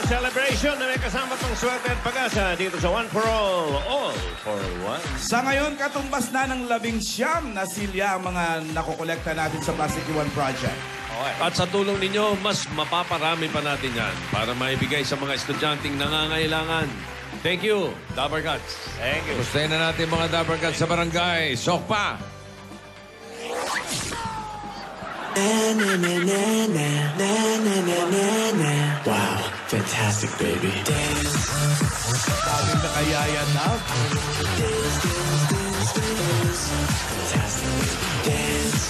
celebration na may kasama pang swerte at pag-asa dito sa One for All for One. Sa ngayon, katumbas na ng 19 na silya ang mga nakokolekta natin sa Plastic One Project. Okay. At sa tulong ninyo, mas mapaparami pa natin yan para maibigay sa mga estudyanteng nangangailangan. Thank you, Dabber Cats. Thank you. Gustahin na natin mga Dabber Cats sa barangay. Sokpa! Wow, fantastic, baby. Daming nakayaya na. Fantastic, baby. Dance.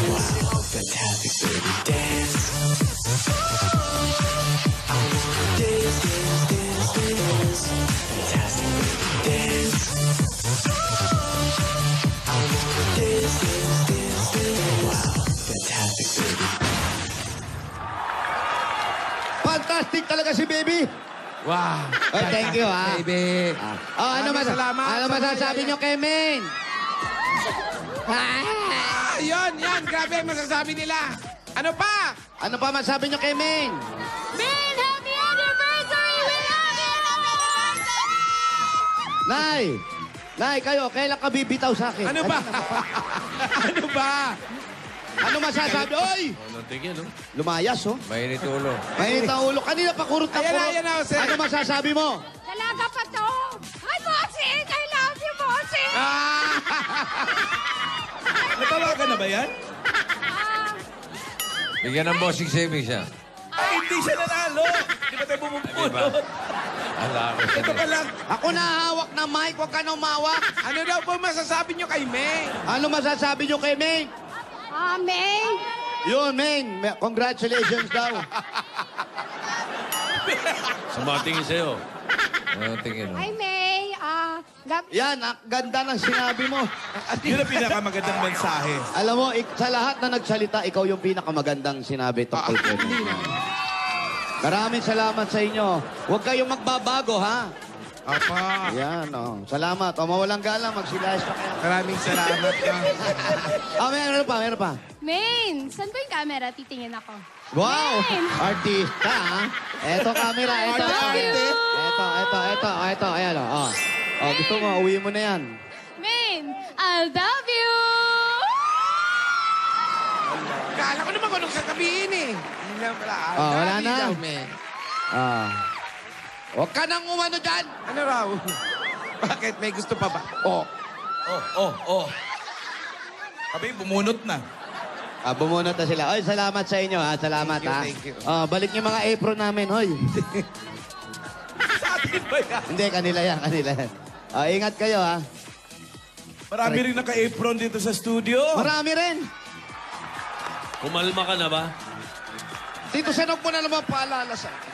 Wow, fantastic, baby. Dance. Fantastic, baby. Dance. Fantastic, baby. Fantastic talaga si Baby. Wow! Oh, thank you, ha. Baby! Oh, ano masasabi nyo kay Maine? Yan. Grabe ang masasabi nila. Ano pa? Ano pa masabi nyo kay Maine? Maine, happy anniversary! We love you! Nay, kayo, kailan ka bibitaw sa akin? Ano ba? Ano ba? Ano masasabi? Oy! Tingin, no? Lumayas, oh. Mainit ulo. Mainit ang ulo. Kanina pa kurot na kurot. Ayan na, sir. Ano masasabi mo? Talaga pa to! Hi, Bossing! I love you, Bossing! Natawagan na ba yan? Bigyan ng bossing savings siya. Ay, hindi siya nanalo. Hindi ba tayo bumupulot? Ala ko siya. Ito pa lang. Ako na hawak na mic, huwag ka na umawak. Ano daw po masasabi nyo kay May? Ano masasabi nyo kay Maine? Maine! Yun, Maine. Congratulations daw. Sumatingin sa'yo. Ano tingin mo? Hi, May! Yan, ang ganda ng sinabi mo. Yun ang pinakamagandang mensahe. Alam mo, sa lahat na nagsalita, ikaw yung pinakamagandang sinabi tungkol kay Maine. Maraming salamat sa inyo. Huwag kayong magbabago, ha? Apa. Yan, oh. Salamat. O, mawalang galang, magsilayas pa kayo. Maraming salamat. Meron pa. Maine! Saan ba yung camera? Titingin ako. Wow! Maine! Artista, ha? Eto, camera. Eto. Love you! Ito. Ayan, oh. Oh, gusto mo, uwi mo na yan. Maine! I love you! Kala ko naman kung anong sasabihin eh. Hindi lang pala. Oh, wala na. Daw, May. Ah. Huwag ka nang umano dyan. Ano raw? Bakit? May gusto pa ba? Oh. Sabi, bumunot na. Bumunot na sila. Oy, salamat sa inyo, ha? Salamat, Thank you. ha? Balik yung mga apron namin, hoy. Sa atin ba yan? Hindi, kanila yan. Ingat kayo, ha? Marami rin naka-apron dito sa studio. Marami rin. Kumalma ka na ba? Tito Senog mo na naman paalala sa akin.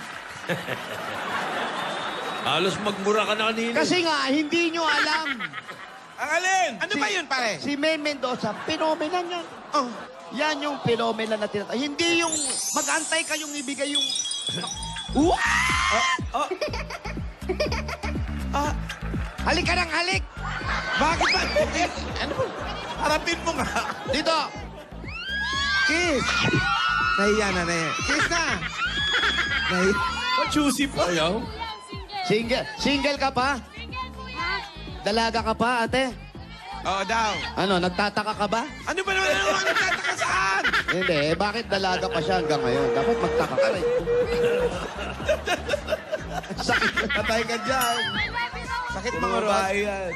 Halos magmura ka na kanina. Kasi nga, hindi nyo alam. Ang alin? Ano ba yun, pare? Si May Mendoza, phenomenon yan. Oh. Yan yung phenomenon na tinatawag. Hindi yung mag-antay kayong ibigay yung... Halik ka ng halik! Bakit ba? Ano? Harapin mo nga. Dito! Kiss! Nahiya na. Kiss na! Oh, juicy pa. Ayaw? Single ka pa? Dalaga ka pa, ate? Oo daw. Ano, nagtataka ka ba? Ano ba naman ang nagtataka saan? Hindi, bakit dalaga pa siya hanggang ngayon? Dapat magtaka ka rin. Sakit. Patay ka dyan. Sakit Mga mga rod. bahay yan.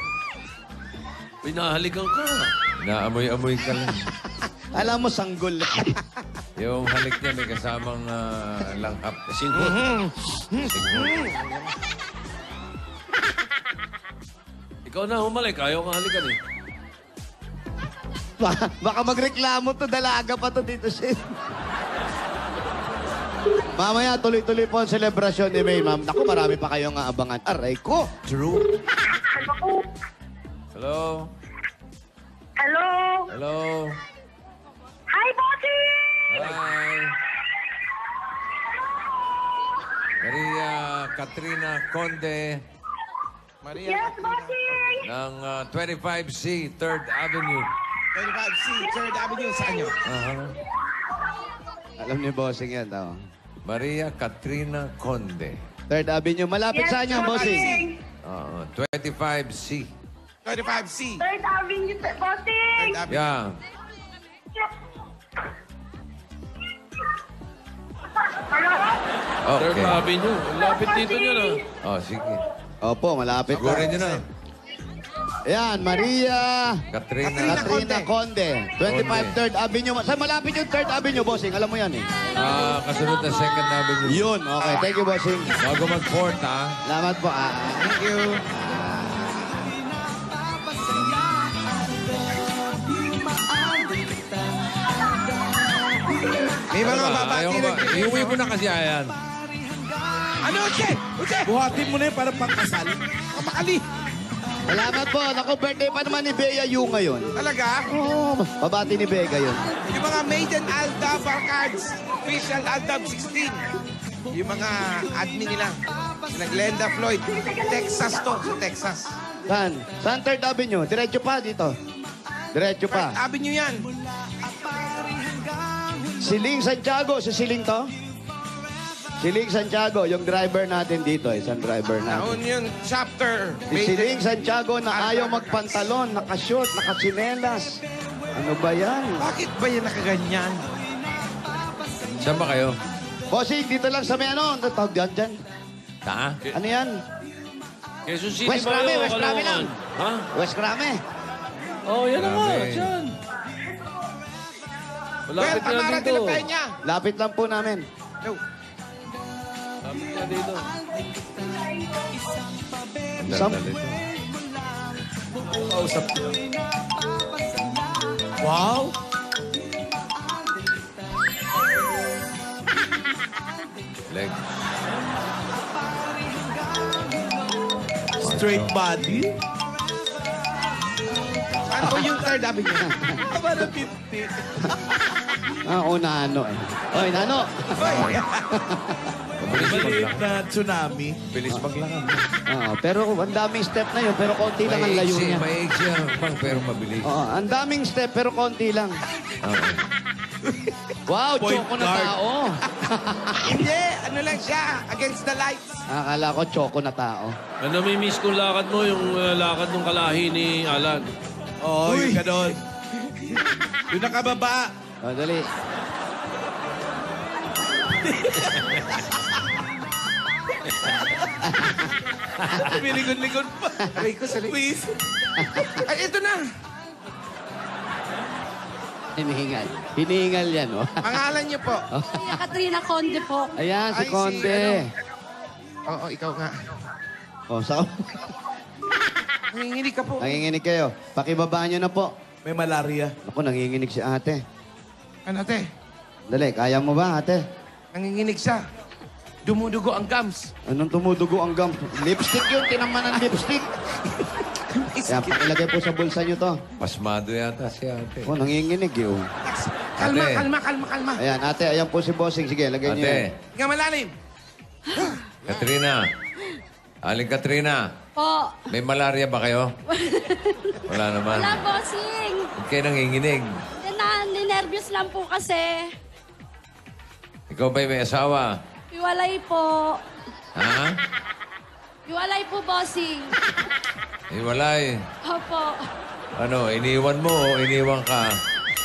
Pinahalikan ka. Naamoy-amoy ka lang. Alam mo, sanggol. Yung halik niya may kasamang langhap. Singkot. Ikaw na humalik. Ayaw kang halikan eh. Baka magreklamo to, dalaga pa to dito siya. Mamaya, tuloy-tuloy po ang selebrasyon ni May, ma'am. Naku, marami pa kayong aabangan. Aray ko! Drew. Hello? Hello? Hello? Hi, Bossy! Hi! Maria Katrina Conde Maria. Yes, Bossy! ng 25C 3rd Avenue. 25C, 3rd Avenue. Saan nyo? Alam ni Bossing yan, tao. Maria Katrina Conde. 3rd Avenue. Malapit sa inyo, Bossing. 25C. 25C. Third Avenue, bossing. Yeah. Third Okay. Avenue. Lapit dito nyo na. Oh, sige. Opo, malapit Sigurin nyo na. Ayan, Maria Katrina. Katrina Conde. 25 3rd Avenue. Saan malapit yung 3rd Avenue, Bossing? Alam mo yan eh. Kasunod na 2nd Avenue. Yun, okay. Thank you, Bossing. Bago mag-4th, ha? Salamat po. Thank you. May mga babati rin. Iuwi mo na kasi ayan. Ano, Uche? Uche! Buhatin mo na yun para pangkasal. Kapakali. Salamat po. Naku, birthday pa naman ni Bea Yu ngayon. Talaga? Oo, babati ni Bea yun. Yung mga Maiden Alda Barcards, official Aldab 16. Yung mga admin nila. Sina Glenda Floyd. Texas to, sa Texas. Saan? Saan 3rd Avenue? Diretso pa dito. Diretso pa. Avenue yan. Siling Santiago. Si Siling to? Siling Santiago, yung driver natin dito, isang driver Naon natin. yun, chapter. Si Siling Santiago na ayaw magpantalon, nakashort, nakasinelas. Ano ba yan? Bakit ba yan nakaganyan? Saan ba kayo? Bossing, dito lang sa may ano, ano tawag dyan? Ta? Ano yan? Quezon City West ba Crame, yun? West Crame lang. Ha? West Crame. Oh, yan na nga. Grabe. Diyan. Well, Malapit na Tamara de dito. la Peña. Lapit lang po namin. No. Malapit na dito. Sam- Kausap ko. Wow! Leg. Straight body. Saan po yung 3rd Avenue? Tama na 50. Nano eh. Oy, Nano. Maliit na tsunami. Bilis maglakad. Pero ang daming step na yun, pero konti lang ang layo niya. May iksi ang bang, pero mabilis. Oo, ang daming step, pero konti lang. Okay. Wow, Point choco na guard. tao. Hindi, ano lang siya, against the lights. Akala ko choco na tao. Ano may miss kong lakad mo? Yung lakad ng kalahi ni Alan. Oo, yung ganon. Yung nakababa. O, dali. Lumilikod-likod pa. Aray ko, sali. Please. Ay, ito na. Hinihingal. Hinihingal yan, oh. Pangalan niyo po. Maria Katrina Conde po. Ayan, si Ay, si Conde. Oo, ikaw nga. O, sa Nanginginig ka po. nanginginig kayo. Pakibaba nyo na po. May malaria. Ako, nanginginig si ate. Ano, ate? Dali, kaya mo ba, ate? Nanginginig siya. Dumudugo ang gums. Anong tumudugo ang gum? Lipstick yun, tinaman ng lipstick. Kaya pakilagay po sa bulsa nyo to. Pasmado yata si ate. O, nanginginig yun. Kalma, Ate. kalma, kalma, kalma. Ayan, ate, ayan po si Bossing. Sige, lagay nyo yan. Ate, Nga malalim. Katrina. Aling Katrina, Po. may malaria ba kayo? Wala naman. Wala, bossing. Huwag kayo nanginginig. Ninervyos lang po kasi. Ikaw ba'y may asawa? Iwalay po. Ha? Iwalay po, bossing. Hiwalay. Opo. Ano, iniwan mo o iniwan ka?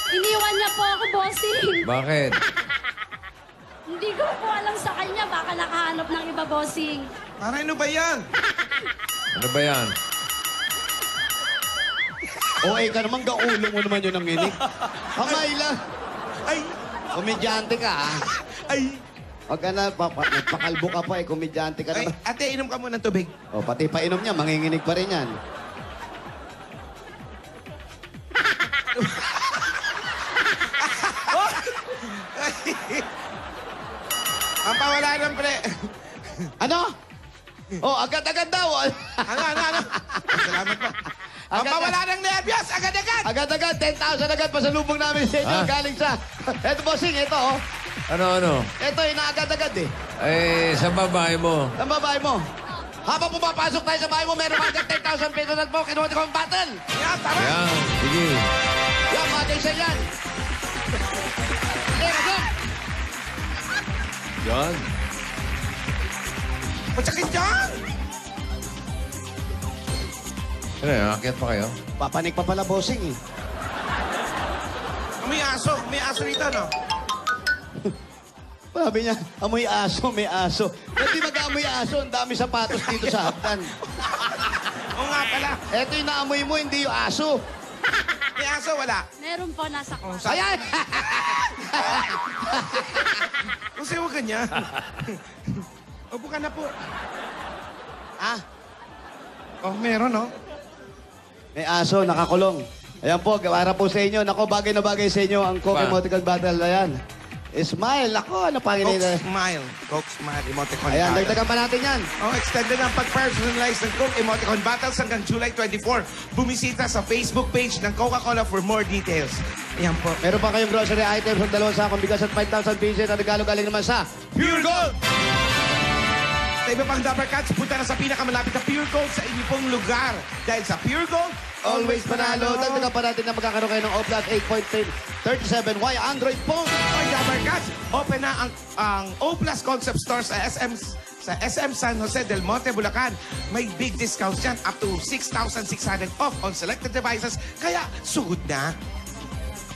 Iniwan niya po ako, bossing. Bakit? Hindi ko po alam sa kanya. Baka nakahanap ng iba, bossing. Para ano ba yan? Ano ba yan? O, ka naman, gaulo mo naman yun ang inig. Kamay lang. Ay! Komedyante ka, ha? Ay! Huwag ka na, nagpakalbo ka pa, komedyante ka Ay, naman. ate, inom ka muna ng tubig. O, pati painom niya, manginginig pa rin yan. Ang pawala ng pre... Ano? Oh, agad-agad daw. ano? Salamat po. Ang pawala ng nebyos, agad-agad! Agad-agad, 10,000 agad pasalubong namin sa inyo. Ah. Galing sa... Eto, bossing, ito, oh. Ano? Ito, inaagad-agad, eh. Eh, sa babae mo. Ang babae mo. Habang pumapasok tayo sa bahay mo, meron ka agad 10,000 pesos at mo. Kinuha ko ang battle. Yan, tama! Yan, sige. Yan, mga kaysa yan. Sige, go. Yan. Matsakit yan! Ano yun? Akyat pa kayo? Papanik pa pala, bossing eh. May aso. May aso rito, no? Sabi niya, amoy aso, may aso. Hindi mag-amoy aso, ang dami sapatos dito sa hagdan. Oo nga pala. Eto yung naamoy mo, hindi yung aso. May aso, wala. Meron po nasa kwarto. Ayan! Kung sa'yo ganyan. Upo ka na po. Ah, Oh, meron, no? may aso, nakakulong. Ayan po, para po sa inyo. Nako, bagay na bagay sa inyo ang Coke Pa. Emoticon Battle. Ayan. Smile. Nako, ano pangin Coke nila. Smile. Coke Smile Emoticon Ayan, Battle. dagdagan pa natin yan. Oh, extended ang pag-personalize ng Coke Emoticon Battles hanggang July 24. Bumisita sa Facebook page ng Coca-Cola for more details. Ayan po. Meron pa kayong grocery items ng 2 sakong bigas at 5,000 pieces at regalo galing naman sa Pure Gold! Sa iba pang Dabber Cats, punta na sa pinakamalapit na Pure Gold sa inyong pong lugar. Dahil sa Pure Gold, Always Panalo. Dagdagan pa natin na magkakaroon kayo ng O-Plus 8.37Y Android phone. Oy, Dabber Cats, open na ang O-Plus Concept Store sa SM San Jose del Monte, Bulacan. May big discounts dyan, up to 6,600 off on selected devices. Kaya, sugod na.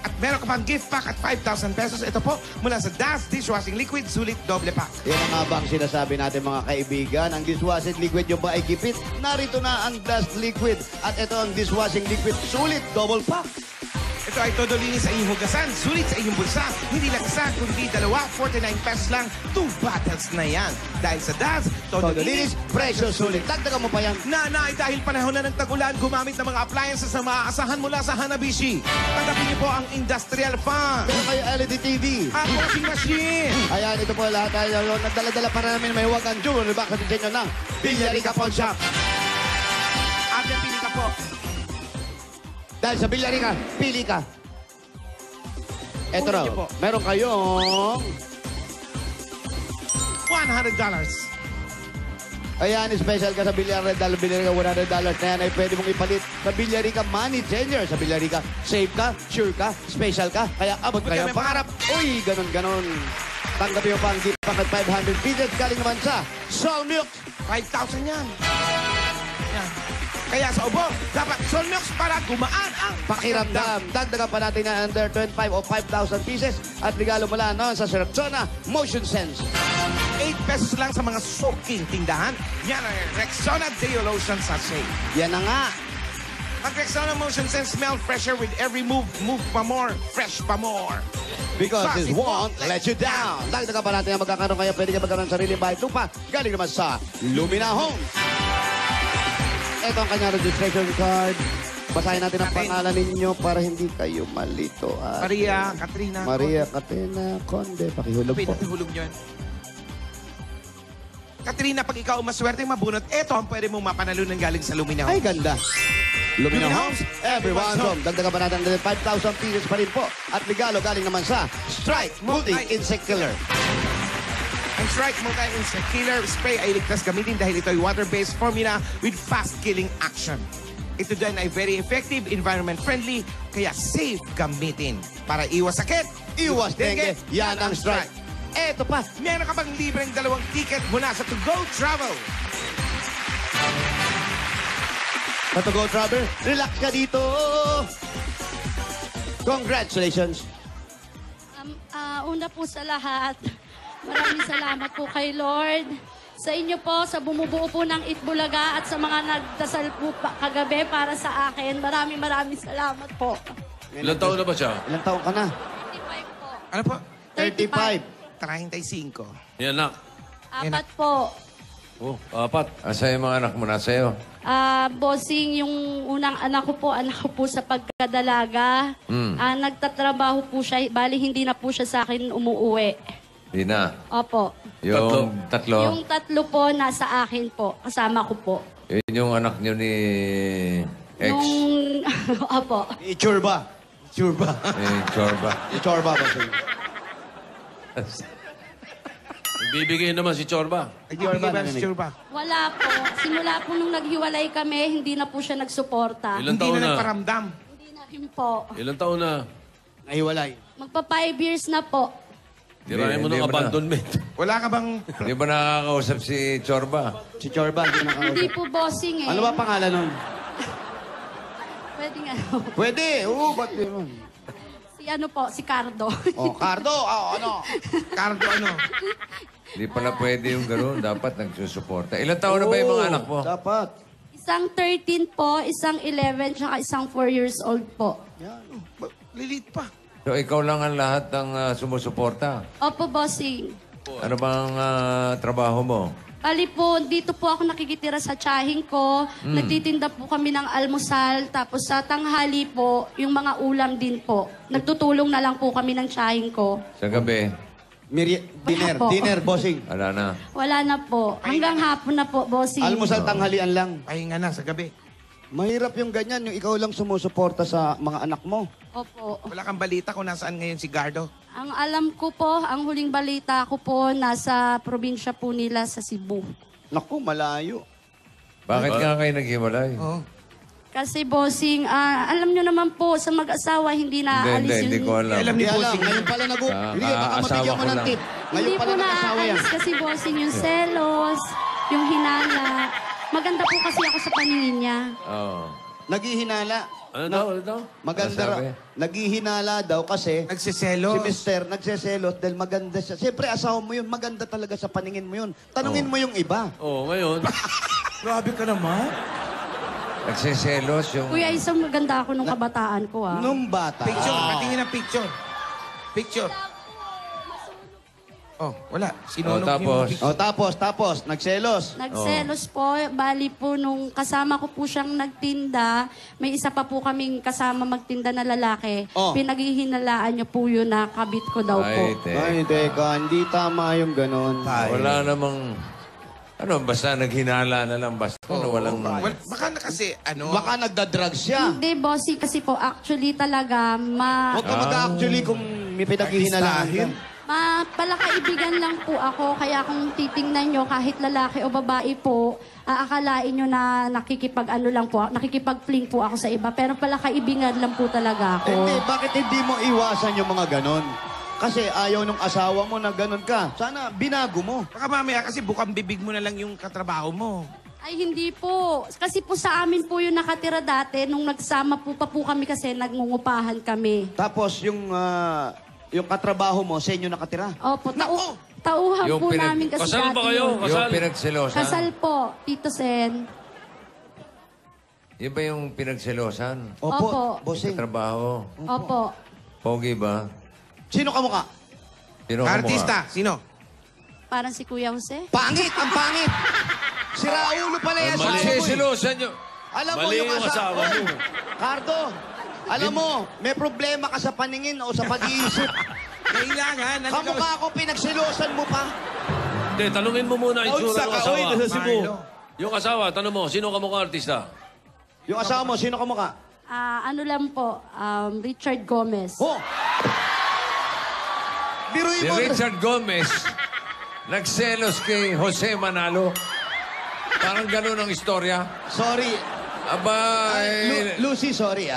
At meron ka pang gift pack at 5,000 pesos. Ito po, mula sa Das Dishwashing Liquid, sulit doble pack. Yan ang nga ba ang sinasabi natin mga kaibigan? Ang dishwashing liquid yung ba ay gipit? Narito na ang Dust Liquid. At ito ang dishwashing liquid sulit double pack. Ito ay todo linis sa iyong hugasan, sulit sa iyong bulsa. Hindi lang isa, kundi dalawa, 49 pesos lang. 2 bottles na yan. Dahil sa Das, todo Todo linis, presyo sulit. Dagdagan mo pa yan. Nanay, dahil panahon na ng tag-ulan, gumamit ng mga appliances na maaasahan mula sa Hanabishi. Tanggapin niyo po ang industrial fan. Meron kayo LED TV. Ang washing machine. Ayan, ito po lahat tayo. Nagdala-dala para namin may huwag ang jewelry box sa inyo ng Villarica Pawn Shop. At yan, pili ka po. Dahil sa Villarica, pili ka. Ito Kunin raw, niyo po. meron kayong... $100. Ayan, special ka sa Villarica, $100 na yan ay pwede mong ipalit sa Villarica Money Changer. Sa Villarica, safe ka, sure ka, special ka, kaya abot Abot kayo kami pangarap. Uy, ganon. Tanggapin mo pa ang gift pack at 500 pieces galing naman sa Sol Milk. 5,000 yan. Yan. Kaya sa ubo, dapat Sol Milks para gumaan ang Pakiramdam. Dagdagan pa natin na under 25 o 5,000 pieces at regalo mula noon sa Rexona Motion Sense. 8 pesos lang sa mga suking tindahan. Yan ang Rexona Deo Lotion Sachet. Yan na nga. Ang Rexona Motion Sense smell fresher with every move. Move pa more, fresh pa more. Because this It won't let you down. Dagdagan pa natin na magkakaroon kayo. Pwede ka magkaroon ng sariling bahay lupa. Galing naman sa Lumina Homes. Ito ang kanyang registration card. Basahin natin ang pangalan ninyo para hindi kayo malito. Maria, Katrina. Maria Katrina Conde. Pakihulog po. Pinatihulog nyo yan. Katrina, pag ikaw maswerte mabunot, ito ang pwede mong mapanalunan galing sa Lumina Ay, Homes. ganda. Lumina Lumina Homes, Homes, everyone's everyone's home. Dagdagan pa natin ng 5,000 pieces pa rin po. At regalo galing naman sa Strike Multi-Insect Killer. Ang Strike Multi-Insect Killer Spray ay ligtas gamitin dahil ito ay water-based formula with fast-killing action. Ito din ay very effective, environment-friendly, kaya safe gamitin. Para iwas sakit, Iwas dengue, yan ang Strike. Eto pa, Meron ka bang libreng 2 ticket mula sa To Go Travel? sa To Go Travel, relax ka dito. Congratulations. Una po sa lahat, maraming salamat po kay Lord. Sa inyo po, sa bumubuo po ng Itbulaga at sa mga nagdasal po kagabi para sa akin. Maraming salamat po. Ilang taon na ba siya? Ilang taon ka na? 35 po. Ano po? 35. 35. Yan na. 4 po. Oh, 4. Asa yung mga anak mo? Nasa'yo? Bossing, yung unang anak ko po sa pagkadalaga. Nagtatrabaho po siya, bali hindi na po siya sa akin umuuwi. Di na. Opo. Yung tatlo? Yung 3 po, nasa akin po. Kasama ko po. Yun yung anak nyo ni ex? Opo. Ichurba. Ichurba. Chorba. Ichurba ba siya? Bibigay naman si Chorba. Ay, di ba ba? Wala po. Simula po nung naghiwalay kami, hindi na po siya nagsuporta. Ilang Hindi taon na na? nagparamdam. Hindi na rin po. Ilang taon na? Nahiwalay. Magpa 5 years na po. Tirahin mo Hindi ng mo na. abandonment. Wala ka bang... Di ba nakakausap si Chorba? Si Chorba, hindi na Hindi po bossing eh. Ano ba pangalan nun? Pwede nga. Pwede. Oo, ba't di mo? Si ano po, si Cardo. Oh, Cardo, ano? Cardo ano? Di pala pwede yung gano'n. Dapat nagsusuporta. Ilan taon na ba yung mga anak mo? Dapat. Isang 13 po, isang 11, tsaka isang 4 years old po. Lilit pa. So, ikaw lang ang lahat ng sumusuporta. Opo, bossing. Ano bang trabaho mo? Bali po, dito po ako nakikitira sa tsahin ko. Nagtitinda po kami ng almusal. Tapos sa tanghali po, yung mga ulam din po. Nagtutulong na lang po kami ng tsahin ko. Sa gabi? Dinner, po. dinner, bossing. Wala na. Wala na po. Hanggang hapon na po, bossing. Almusal tanghalian lang. Pahinga na sa gabi. Mahirap yung ganyan, yung ikaw lang sumusuporta sa mga anak mo. Opo. Wala kang balita kung nasaan ngayon si Gardo. Ang alam ko po, ang huling balita ko po, nasa probinsya po nila sa Cebu. Naku, malayo. Bakit nga kayo naghiwalay? Oh. Kasi bossing, alam nyo naman po, sa mag-asawa, hindi naaalis yun. Hindi ko alam. Alam ni Hindi alam, Bossing. ngayon pala Hindi, baka asawa mabigyan mo ko ng lang. tip. Ngayon Hindi pala po nag-asawa yan. naaalis kasi bossing yung selos, yung hinala. Maganda po kasi ako sa paningin niya. Oo. Naghihinala. Ano daw? Ano daw? Maganda Ano sabi? Naghihinala daw kasi Nagsiselos. si Mister nagseselos dahil maganda siya. Siyempre, asawa mo yun, maganda talaga sa paningin mo yun. Tanungin mo yung iba. Oo, ngayon. Grabe ka naman. Nagsiselos yung... Kuya, isang maganda ako nung kabataan ko ah. Nung bata. Picture. Patingin ng picture. Picture. Oh, wala. Sinunog tapos? yung picture. Tapos, nagselos. Nagselos po, bali po nung kasama ko po siyang nagtinda, may isa pa po kaming kasama magtinda na lalaki. Oh. Pinaghihinalaan niyo po yun na kabit ko daw po. Ay, Teka, hindi tama yung ganon. wala namang... Ano, basta naghinala na lang. Basta walang... Baka na kasi, ano... Baka nagda-drugs siya. Hindi, bossy, kasi po actually talaga, Huwag ka mag-actually kung may pinaghihinalaan ka. palakaibigan lang po ako. Kaya kung titingnan nyo, kahit lalaki o babae po, aakalain nyo na nakikipag-ano lang po, nakikipag-fling po ako sa iba. Pero palakaibigan lang po talaga ako. Hindi, bakit hindi mo iwasan yung mga ganon? Kasi ayaw nung asawa mo na ganon ka. Sana binago mo. Baka mamaya kasi bukang bibig mo na lang yung katrabaho mo. Ay, hindi po. Kasi po sa amin po yung nakatira dati, nung nagsama po pa po kami kasi nagngungupahan kami. Tapos yung katrabaho mo, sa inyo nakatira. Opo, tauhan Yung po pinag- namin kasi Kasal ba dati kayo? yun. Yung pinagselosan. Kasal po, Tito Sen. Yun ba yung pinagselosan? Opo. Bossing. Trabaho. Opo. Pogi ba? Sino ka mukha? Sino ka Artista, sino? Parang si Kuya Jose. Pangit! Ang pangit! Si Raulo pala yan. mukha? asawa mo eh. Selosan nyo. Alam mo Mali yung yung asawa Oy, mo. Cardo, alam mo, may problema ka sa paningin o sa pag-iisip. Kailangan. Kamukha ko, pinagsilosan mo pa. Hindi, tanungin mo muna ang itsura ng asawa. nasa Cebu. Yung asawa, tanong mo, sino ka mukha artista? Yung asawa mo, sino ka mukha? Ano lang po, Richard Gomez. Oh! Biruin Si mo. Richard Gomez, nagselos kay Jose Manalo. Parang ganun ang istorya. Sorry. Aba, Lucy, sorry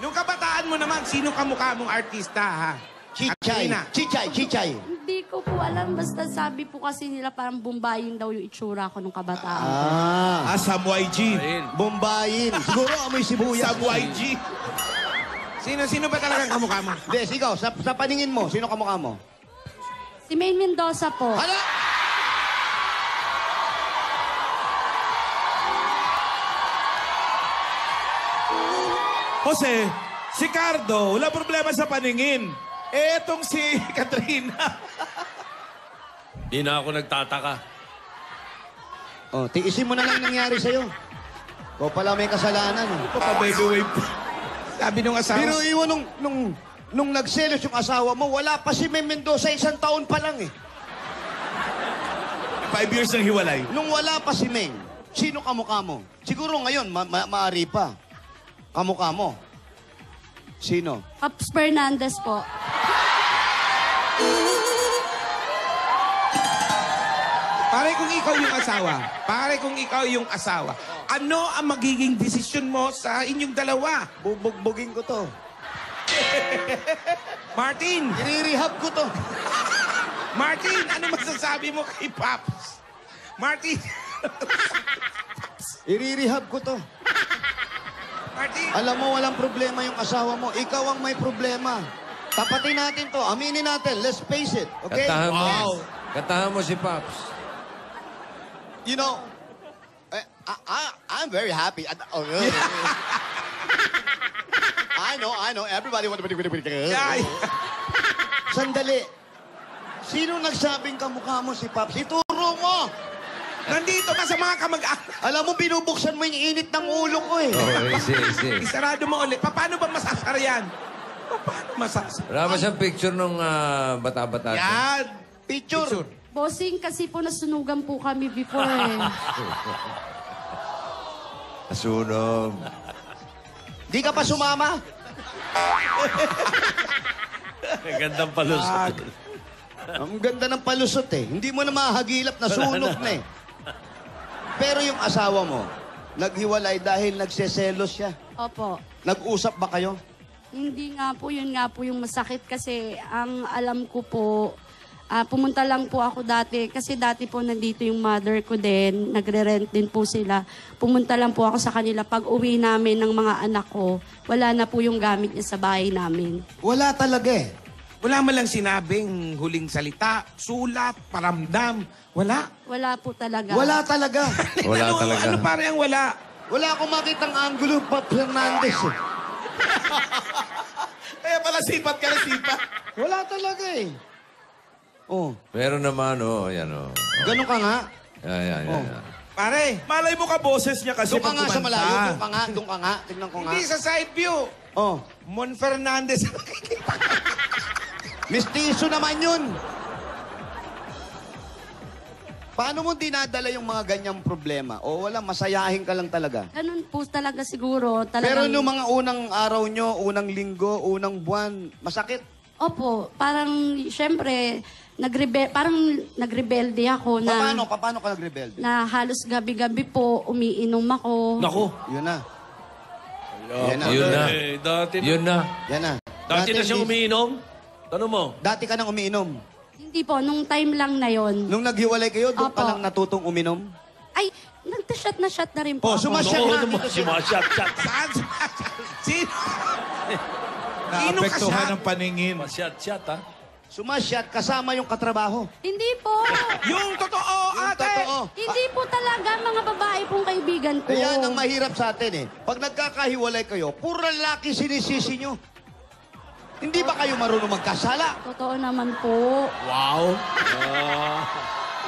Nung kabataan mo naman, sino kamukha mong artista, ha? Chichay. Argentina. Chichay. Hindi ko po alam, basta sabi po kasi nila parang Bombayin daw yung itsura ko nung kabataan. Sam YG. Bombayin. Siguro amoy sibuyas. Sam YG. Sino ba talagang kamukha mo? Des, ikaw, sa paningin mo, sino kamukha mo? Si Maine Mendoza po. Hala! Jose, si Cardo, wala problema sa paningin. Etong si Katrina. Di na ako nagtataka. Oh, tiisin mo na lang yung nangyari sa'yo. Ikaw pala may kasalanan. Baby wave. Sabi nung asawa. Pero iwan nung nagselos yung asawa mo, wala pa si Mem Mendoza, 1 taon pa lang eh. 5 years ng hiwalay. Nung wala pa si Meng, sino kamukha mo? Siguro ngayon, maaari pa. Kamukha mo. Sino? Pops Fernandez po. Pare kung ikaw yung asawa, ano ang magiging desisyon mo sa inyong dalawa? Bubugbugin ko to. Martin! I-rehab ko to. Martin, ano masasabi mo kay Paps? Martin! I-rehab ko to. Martin! Alam mo, walang problema yung asawa mo. Ikaw ang may problema. Tapatin natin to. Aminin natin. Let's face it. Okay? Katahan mo. Katahan mo si Pops. You know, I'm very happy. Oh, really? I know. Everybody want to... Ay! Sandali. Sino nagsabing kamukha mo si Pops? Ituro mo! Nandito ka sa mga kamag-anak. Alam mo, binubuksan mo yung init ng ulo ko eh. Oh, easy. Isarado mo ulit. Paano ba masasara yan? Paano masasara? Wala ba siyang picture nung bata-bata? Yan! Picture. Bossing, kasi po nasunugan po kami before eh. Nasunog. Di ka pa sumama? Gandang palusot. Ang ganda ng palusot eh. Hindi mo na mahagilap na sunog na eh. Pero yung asawa mo, naghiwalay dahil nagseselos siya. Opo. Nag-usap ba kayo? Hindi nga po, yun nga po yung masakit kasi ang alam ko po, pumunta lang po ako dati kasi dati po nandito yung mother ko din, nagre-rent din po sila. Pumunta lang po ako sa kanila. Pag uwi namin ng mga anak ko, wala na po yung gamit niya sa bahay namin. Wala talaga eh. Wala man lang sinabing huling salita, sulat, paramdam. Wala. Wala po talaga. Wala talaga. Wala ano, talaga. Ano parang wala? Wala akong makitang angulo pa Fernandez eh. Kaya pala sipat ka na sipat. Wala talaga eh. Oh, Pero naman, yan ganun ka nga. Yan. Pare, Malay mo ka boses niya kasi Doon ka nga sa kumanta. malayo, doon ka nga. Tignan ko nga. hindi sa side view. Oh, Mon Fernandez. mistiso naman yun. Paano mo dinadala yung mga ganyang problema? O wala, masayahin ka lang talaga? Ganun po talaga siguro. Pero Talagang, nung mga unang araw nyo, unang linggo, unang buwan, masakit? Opo, parang syempre, parang nagrebelde ako na, Paano ka nagrebelde? na halos gabi-gabi po umiinom ako. Naku. Yun na. Yun na. Dati Yun na. Yan na. na siyang umiinom? Tanong mo. Dati ka nang umiinom. Hindi po, nung time lang na yon. Nung naghiwalay kayo, doon ka Opo. lang natutong uminom? Ay, nagta-shot na rin po Oh, ako. sumasyat Oo na. naman, Dito si mga shot. Saan? Sino? Sino ka Naapektuhan siya? ng paningin. Shot, ha? Sumasyat kasama yung katrabaho. Hindi po. Yung totoo, Yung ate! totoo. Hindi po talaga mga babae pong kaibigan ko. Ayan ang mahirap sa atin eh. Pag nagkakahiwalay kayo, puro lalaki sinisisi nyo. Hindi ba kayo marunong magkasala? Totoo naman po. Wow.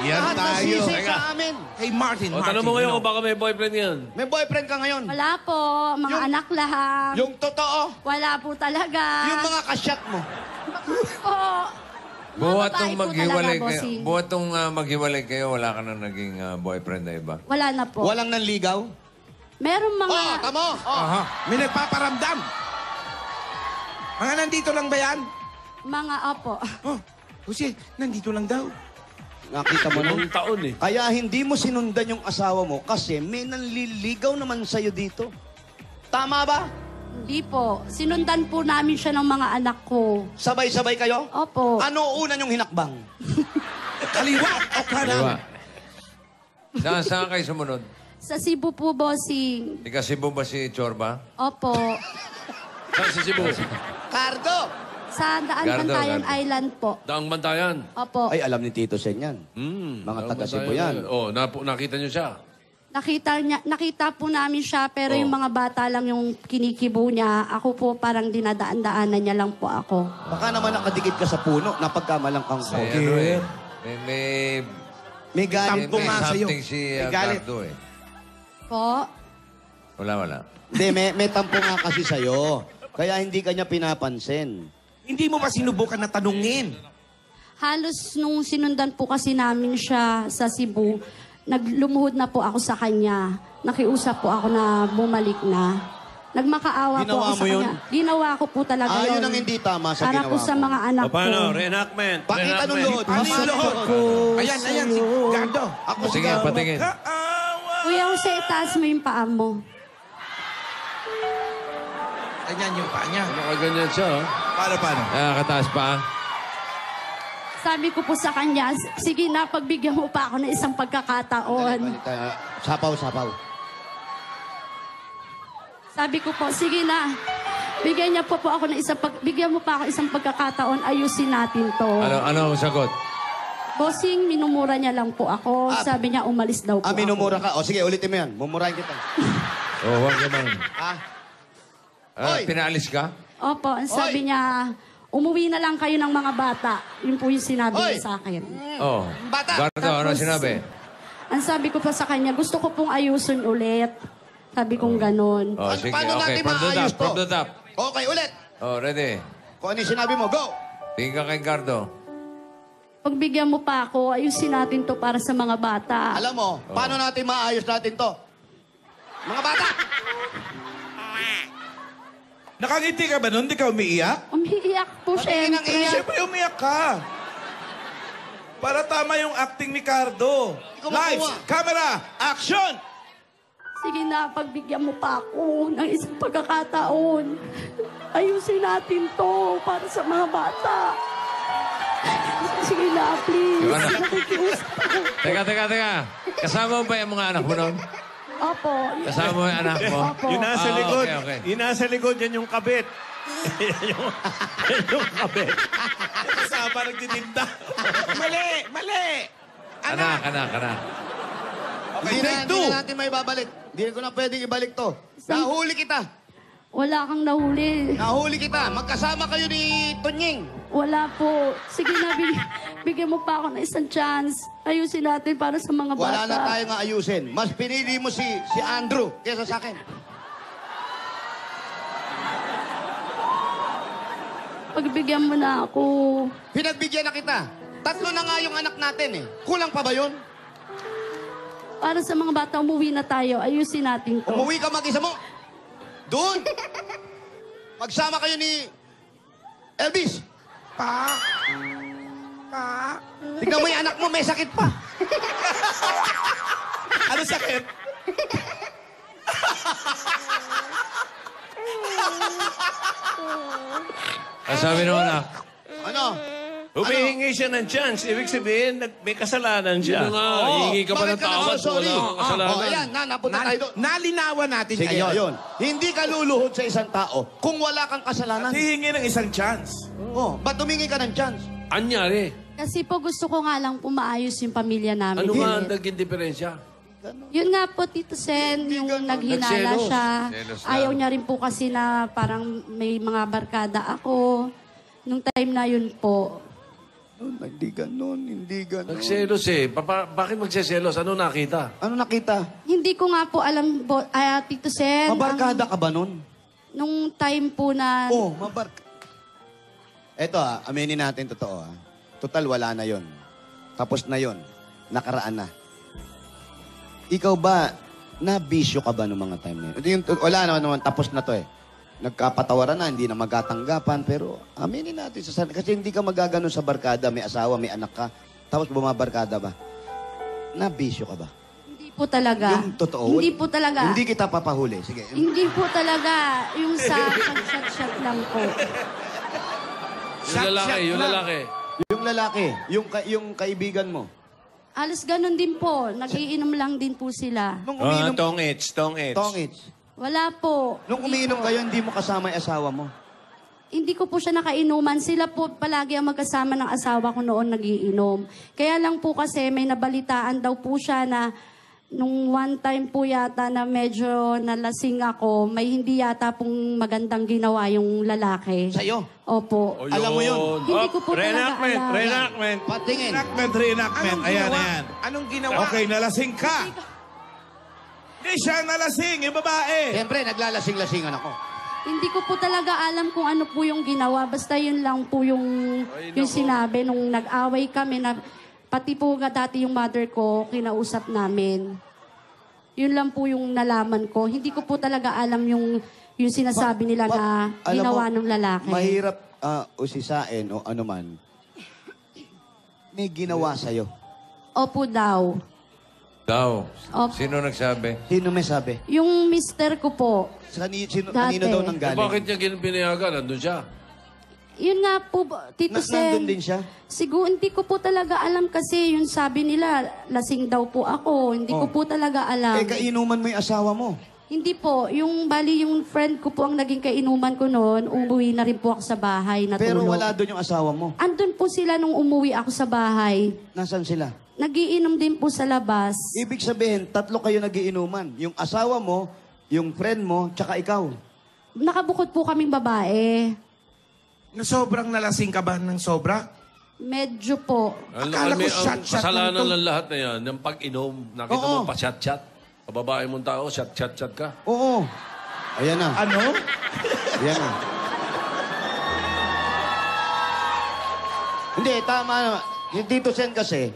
Yan Lahat nasisi sa amin. Hey, Martin, O, tanong mo ngayon kung baka may boyfriend yan. May boyfriend ka ngayon. Wala po. Mga Yung- anak lang. Yung totoo. Wala po talaga. Yung mga kasyat mo. Po. Buhat babae nung po maghiwalay talaga, kayo, bossing. buhat nung maghiwalay kayo, wala ka nang naging boyfriend na iba. Wala na po. Walang nanligaw. Meron mga... Oh, tamo. Oh. Aha. May nagpaparamdam. Mga nandito lang ba yan? Mga opo. Oh, Jose, nandito lang daw. Nakita mo nun? Anong taon eh? Kaya hindi mo sinundan yung asawa mo kasi may nanliligaw naman sa'yo dito. Tama ba? Hindi po. Sinundan po namin siya ng mga anak ko. Sabay-sabay kayo? Opo. Ano una yung hinakbang? Kaliwa o kanan? Diba? Saan kayo sumunod? Sa Cebu po, bossing. Ika Cebu ba si Chorba? Opo. Saan sa Cebu? Cardo! Sa Daan Gardo, Bantayan Gardo. Island po. Daang Bantayan. Opo. Ay, alam ni Tito Sen yan. Mga Daang taga Cebu Bantayan. yan. Oh, nakita niyo siya. Nakita po namin siya, pero Oh. yung mga bata lang yung kinikibo niya. Ako po parang dinadaan-daanan niya lang po ako. Baka naman nakadikit ka sa puno, napagkamalang kang May okay. ano eh. May May galit. Tampo nga sa'yo. something si May galit. Gardo eh. Po? Wala. Hindi, may tampo nga kasi sa'yo. Kaya hindi ka niya pinapansin. Hindi mo ba sinubukan na tanungin? Halos nung sinundan po kasi namin siya sa Cebu, naglumuhod na po ako sa kanya. Nakiusap po ako na bumalik na. Nagmakaawa po Ginawa ako mo sa yun? kanya. Ginawa ko po talaga yun. Yun ang hindi tama sa Para ginawa po sa mo. mga anak O, paano? ko. Reenactment. Pakita nung load. Ano yung load? Ayan, si Gardo. Ako Sige, patingin. Kuya Jose, itaas mo yung paa mo. Ganyan yung paa niya. Nakaganyan siya, oh. Paano? Kataas pa. Sabi ko po sa kanya, sige na, pagbigyan mo pa ako ng isang pagkakataon. Sapaw. Sabi ko po, sige na. Bigyan mo pa ako isang pagkakataon, ayusin natin to. Ano ang sagot? Bossing, minumura niya lang po ako. Sabi niya, umalis daw po Minumura ka. O sige, ulitin mo yan. Mumurahin kita. Huwag naman. Hoy! Pinaalis ka? Opo, ang sabi niya, umuwi na lang kayo ng mga bata. Yun po yung sinabi Hoy! niya sa akin. Oh. Bata! Gardo, ano sinabi? Ang sabi ko pa sa kanya, gusto ko pong ayusin ulit. Sabi kong ganun. Oh, sige. Paano Okay, natin from the maayos top, from to? the top. Okay, ulit. Oh, ready. Kung ano yung sinabi mo, go! Tingin ka kay Gardo. Pagbigyan mo pa ako, ayusin natin to para sa mga bata. Alam mo, paano natin maayos natin to? Mga bata! Nakangiti ka ba nun? Hindi ka umiiyak? Umiiyak po, Patingin ng syempre. iyak. Siyempre umiyak ka. Para tama yung acting ni Cardo. Ikaw Lights, makuha. camera, action! Sige na, pagbigyan mo pa ako ng isang pagkakataon. Ayusin natin to para sa mga bata. Sige na, please. Yung anak. Nakikiusap ako. Teka. Kasama mo ba yung mga anak mo noon? Opo. Kasama mo yung anak mo? Opo. Yung nasa likod. Okay. Yung nasa likod, yan yung kabit. yan yung kabit. Kasama nagtitinda. Mali! Anak. Hindi take na two. natin may babalik. Hindi ko na pwedeng ibalik to. Nahuli kita. Wala kang nahuli. Nahuli kita. Magkasama kayo ni Tunying. Wala po. Sige na, bigyan mo pa ako ng isang chance. Ayusin natin para sa mga bata. Wala na tayong ayusin. Mas pinili mo si Andrew kaysa sa akin. Pagbigyan mo na ako. Pinagbigyan na kita. 3 na nga yung anak natin eh. Kulang pa ba yun? Para sa mga bata, umuwi na tayo. Ayusin natin to. Umuwi ka mag-isa mo. Doon. Magsama kayo ni Elvis. Pa. Tignan mo yung anak mo, may sakit pa. Ano sakit? Ang sabi ng anak, Ano? Humihingi siya ng chance. Ibig sabihin, may kasalanan siya. Yun nga, hihingi ka pa bakit ng tawad. nag- sorry? Wala kang kasalanan. Ayan, napunta tayo doon. Nalinawan natin Sige, ngayon. ayun. Hindi ka luluhod sa isang tao kung wala kang kasalanan. Hihingi ng isang chance. Oh, ba't humingi ka ng chance? Anyari? Kasi po gusto ko nga lang po maayos yung pamilya namin. Ano nga ang naging diferensya? Yun nga po, Tito Sen, yung naghinala Nagselos. siya. Selos lang. Ayaw niya rin po kasi na parang may mga barkada ako. Nung time na yun po. Hindi ganon. Nagselos eh. Bakit magseselos? Ano nakita? Ano nakita? Hindi ko nga po alam, Tito Sen. Mabarkada ka ba nun? Nung time po na... Oh, Eto aminin natin totoo Total, wala na yon. Tapos na yon. Nakaraan na. Ikaw ba, nabisyo ka ba noong mga time na yun? Wala naman, tapos na to eh. Nagkapatawaran na, hindi na magkatanggapan, pero aminin natin sa sarili. Kasi hindi ka magaganon sa barkada, may asawa, may anak ka, tapos bumabarkada ba? Nabisyo ka ba? Hindi po talaga. Yung totoo. Hindi po talaga. Hindi kita papahuli. Sige. Hindi po talaga. Yung sa pag-shot-shot lang po. Yung lalaki. Yung lalaki, yung kaibigan mo, Alas ganun din po. Nagiinom lang din po sila. nung umiinom, Tongits. tongits. Wala po. Nung umiinom kayo, hindi mo kasama yung asawa mo. Hindi ko po siya nakainuman. Sila po palagi ang magkasama ng asawa ko noon nagiinom. Kaya lang po kasi may nabalitaan daw po siya na nung one time po yata na medyo nalasing ako, may hindi yata pong magandang ginawa yung lalaki. Sa'yo. Opo. Alam mo yun. Hindi ko po talaga Reenactment. alam. Reenactment. Patingin. Reenactment. Ayan. Anong ginawa? Okay, nalasing ka. Hindi siya nalasing, yung babae. Siyempre, naglalasing-lasingan ako. Hindi ko po talaga alam kung ano po yung ginawa. Basta yun lang po yung sinabi nung nag-away kami na pati po dati yung mother ko, kinausap namin. Yun lang po yung nalaman ko. Hindi ko po talaga alam yung sinasabi nila na Alam ginawa mo, ng lalaki. Mahirap usisain o ano man. May ginawa sa'yo. Opo daw. Daw. Opo. Sino nagsabi? Sino may sabi? Yung mister ko po, Kanino daw nang Eh, galing? bakit niya pinayagan? Nandun siya. yun nga po, Tito Sen. Nandun din siya? Siguro, hindi ko po talaga alam kasi yung sabi nila, lasing daw po ako. Hindi ko po talaga alam. Eh, kainuman mo yung asawa mo. Hindi po. Yung friend ko po ang naging kainuman ko noon, umuwi na rin po ako sa bahay, natulog. Pero wala doon yung asawa mo. Andun po sila nung umuwi ako sa bahay. Nasaan sila? Nagiinom din po sa labas. Ibig sabihin, 3 kayo nagiinuman. Yung asawa mo, yung friend mo, tsaka ikaw. Nakabukod po kaming babae. Na sobrang nalasing ka ba ng sobra? Medyo po. Akala ko ang shot-shot kasalanan lang to. ng lahat na yan, yung pag-inom, nakita Oo. mo pa-chat-chat. Kababae mong tao, chat-chat ka. Oo. Ayan na. Ano? Ayan na. Hindi, tama naman. Dito Sen kasi,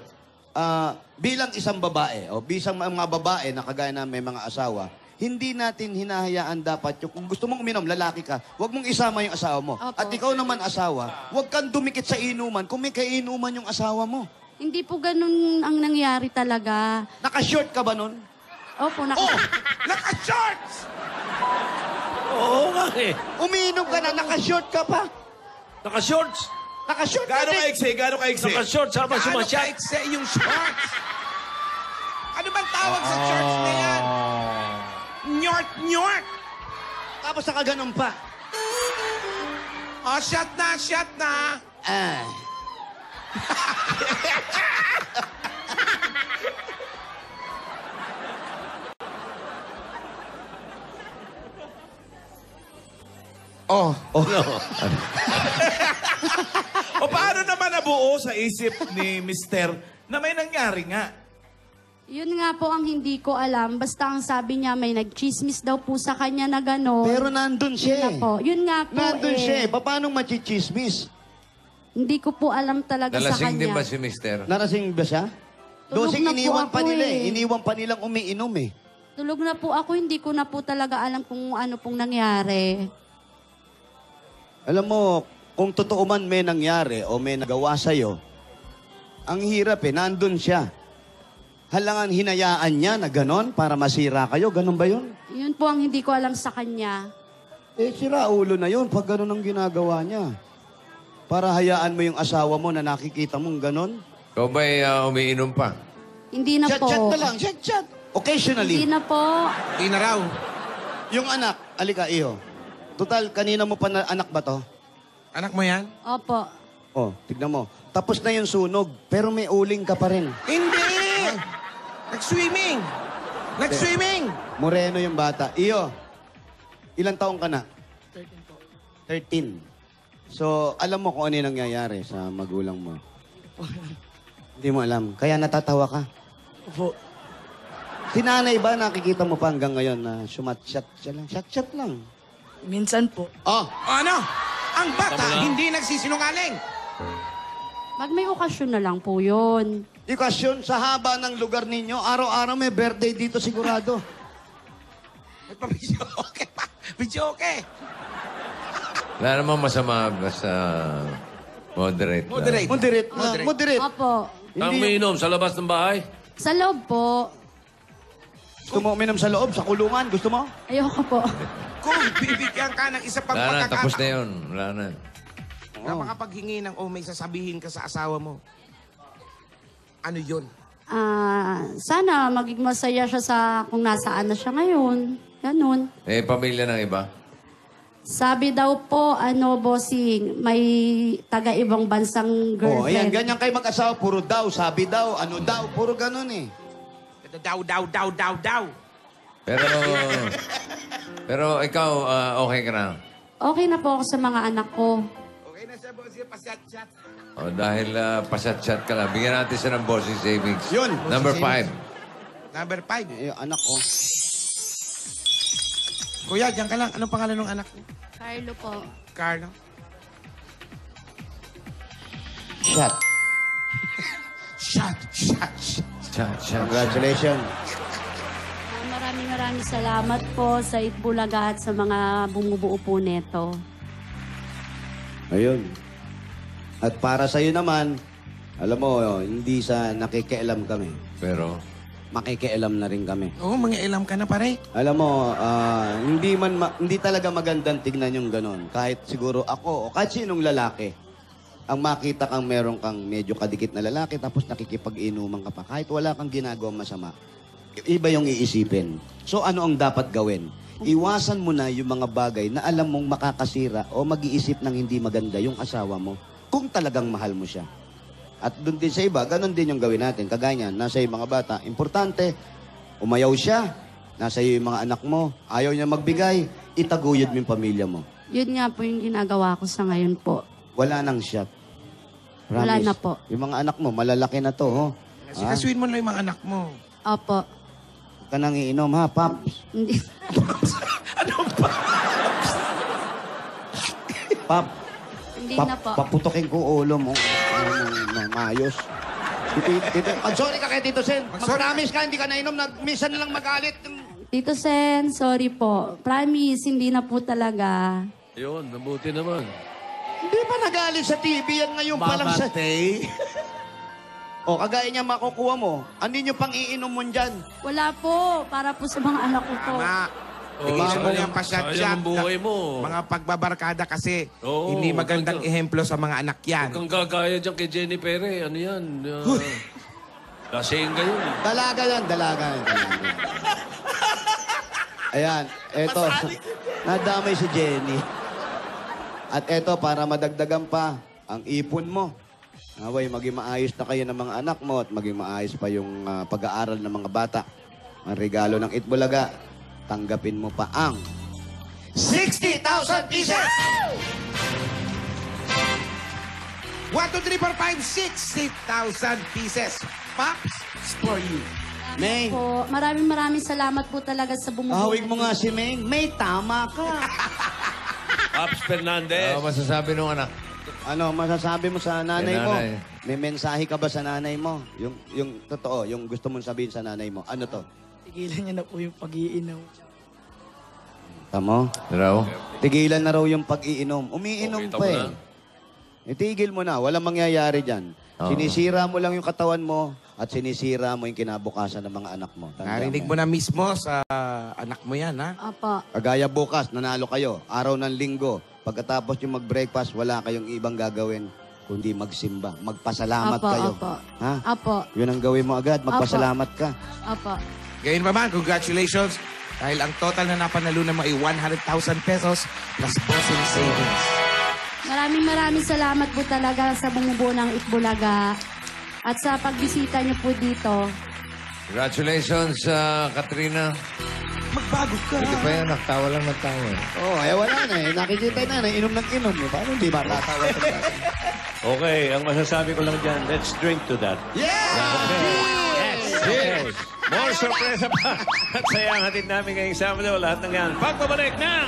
bilang isang babae, o bisang mga babae na kagaya na may mga asawa, hindi natin hinahayaan dapat yung, kung gusto mong uminom, lalaki ka, huwag mong isama yung asawa mo. Opo. At ikaw naman asawa, huwag kang dumikit sa inuman kung may kainuman yung asawa mo. Hindi po ganun ang nangyari talaga. Naka-short ka ba nun? Opo, Naka-shorts! Oo nga eh. Umiinom ka na, naka-short ka pa. Naka-shorts. Naka-short ka Gaano din. kaigsi? Gaano kaigsi? Naka-shorts habang Gaano sumasyat. kaigsi yung shorts? Ano bang tawag sa shorts na yan? Nyort! Tapos nakaganon pa. Oh, shot na! Ah. Oh, Oh. O paano naman nabuo sa isip ni Mister na may nangyari nga? Yun nga po ang hindi ko alam. Basta ang sabi niya, may nagchismis daw po sa kanya na gano'n. Pero nandun siya Yun na po. Yun nga po Nandun eh. siya eh. Paano machichismis? Hindi ko po alam talaga sa Nalasing kanya. din ba si Mister? Narasing ba siya? Tulog Dosing na po iniwan pa ako nila eh. eh. Iniwan pa nilang umiinom eh. Tulog na po ako, hindi ko na po talaga alam kung ano pong nangyari. Alam mo, kung totoo man may nangyari o may nagawa sa'yo, ang hirap eh. Nandun siya. Halangan hinayaan niya na ganon para masira kayo. Ganon ba yun? Yun po ang hindi ko alam sa kanya. Eh, sira ulo na yun pag ganon ang ginagawa niya. Para hayaan mo yung asawa mo na nakikita mong ganon. Ikaw ba'y umiinom pa? Hindi na po. Chat-chat na lang, chat-chat. Occasionally. Hindi na po. di na raw. Yung anak, alika, iho. Total, kanina mo pa na anak ba to? Anak mo yan? Opo. Oh, tignan mo. Tapos na yung sunog, pero may uling ka pa rin. Hindi! Nag-swimming! Nag-swimming! Moreno yung bata. Iyo, ilang taong ka na? 13 po. 13. So, alam mo kung ano yung nangyayari sa magulang mo? Hindi mo alam. Kaya natatawa ka. Opo. Si nanay ba nakikita mo pa hanggang ngayon na sumat-shot siya lang? Shot-shot lang. Minsan po. Oh, Ano? Ang bata Tama na. hindi nagsisinungaling. Mag may okasyon na lang po yun. ikasyon sa haba ng lugar ninyo, araw-araw may birthday dito sigurado. May pa-video okay pa. Video okay. Wala namang masama basta moderate. lang. Moderate. Moderate na. Moderate. Moderate. Opo. Ang umiinom sa labas ng bahay. Sa loob po. Gusto mo uminom sa loob, sa kulungan? Gusto mo? Ayoko po. Kung bibigyan ka ng isa pang Wala na, tapos na pagkakataon yun. Wala na. na makapaghingi ng may sasabihin ka sa asawa mo, ano yun? Sana maging masaya siya sa kung nasaan na siya ngayon. Ganun. Eh, pamilya ng iba? Sabi daw po, bossing, may taga-ibang bansang Oh, ayan, girlfriend. ganyan kayo mag-asawa, puro daw, sabi daw, ano daw, puro ganun eh. Daw. Pero ikaw, okay ka na? Okay na po ako sa mga anak ko. Okay na siya, boss. Pasyat-syat. O, dahil pasat-chat ka lang, bigyan natin siya ng bossing savings. Yun. Number Bossing 5. Number 5. Eh, anak ko. Kuya, diyan ka lang. Anong pangalan ng anak mo? Carlo po. Carlo. Shot. Shot. Chat. Congratulations. Maraming salamat po sa Itbulaga at sa mga bumubuo po neto. Ayun. At para sa'yo naman, alam mo, hindi sa nakikialam kami. Pero, makikialam na rin kami. Oo, mga ilam ka na pare. Alam mo, hindi talaga magandang tignan yung ganon. Kahit siguro ako o kahit sinong lalaki, ang makita kang meron kang medyo kadikit na lalaki tapos nakikipag-inuman ka pa. Kahit wala kang ginagawang masama, iba yung iisipin. So ano ang dapat gawin? Iwasan mo na yung mga bagay na alam mong makakasira o mag-iisip ng hindi maganda yung asawa mo kung talagang mahal mo siya. At doon din sa iba, ganun din yung gawin natin. Kagaya niyan, nasa yung mga bata, importante, umayaw siya, nasa iyo yung mga anak mo, ayaw niya magbigay, itaguyod mo yung pamilya mo. Yun nga po yung ginagawa ko sa ngayon po. Wala nang shot. Promise. Wala na po. Yung mga anak mo, malalaki na to, ho. Sikasuin mo na yung mga anak mo. Opo. Huwag ka nang iinom, ha, Paps? Hindi. Pap, Hindi na po. paputokin ko ulo mo. Maayos. Sorry ka kay Tito Sen. Mag-promise ka, hindi ka nainom. Minsan na lang magalit. Tito Sen, sorry po. Promise, hindi na po talaga. Yun, mabuti naman. Hindi pa nagalit sa TV yan ngayon pa lang sa... O, kagaya niya makukuha mo. Ano nyo pang iinom mo dyan? Wala po. Para po sa mga anak ko po. Tama. Oh, Tigilan mo sayang- yung pasyat-syat. sayang ang buhay mo. Mga pagbabarkada kasi. Oo, Hindi magandang maganda. ehemplo sa mga anak yan. Huwag kang gagaya dyan kay Jenny Pere. Ano yan? Lasing kayo. Dalaga yan, dalaga yan. Ayan, eto. Nadamay si Jenny. At eto, para madagdagan pa, ang ipon mo. Naway, maging maayos na kayo ng mga anak mo at maging maayos pa yung pag-aaral ng mga bata. Ang regalo ng Itbulaga, tanggapin mo pa ang 60,000 pieces! 1, 2, 3, 4, 5, 60,000 pieces. Pops, for you. Meng, Po, maraming salamat po talaga sa bumubuo. ahawig mo nga si Meng. May tama ka. Paps Fernandez. Ano masasabi nung anak? Ano, masasabi mo sa nanay Kay mo? nanay. May mensahe ka ba sa nanay mo? Yung totoo, yung gusto mong sabihin sa nanay mo. Ano to? Tigilan niya na po yung pag-iinom. Tamo? Raw? Tigilan na raw yung pag-iinom. Umiinom Okay, pa tama eh. na. Itigil mo na. Walang mangyayari dyan. Oo. Sinisira mo lang yung katawan mo at sinisira mo yung kinabukasan ng mga anak mo. Tanda Narinig mo na mismo sa anak mo yan, ha? Opo. Kagaya bukas, nanalo kayo. Araw ng linggo. Pagkatapos yung mag-breakfast, wala kayong ibang gagawin kundi magsimba. Magpasalamat Opo, kayo. opo. Ha? Opo. Yun ang gawin mo agad. Magpasalamat ka. Opo. Gayon pa man, congratulations. Dahil ang total na napanalunan mo ay 100,000 pesos plus bossing savings. Maraming salamat po talaga sa bumubuo ng Itbulaga at sa pagbisita niyo po dito. Congratulations, Katrina. Magbago ka. Hindi pa yan, naktawa lang ng tawa. Oh, wala na eh. Nakikita na, inom ng inom. Eh. Paano hindi matatawa? Okay, ang masasabi ko lang dyan, let's drink to that. Okay. More sorpresa pa. At saya ang hatid namin ngayong Sabado. Lahat ng yan. Pagbabalik ng...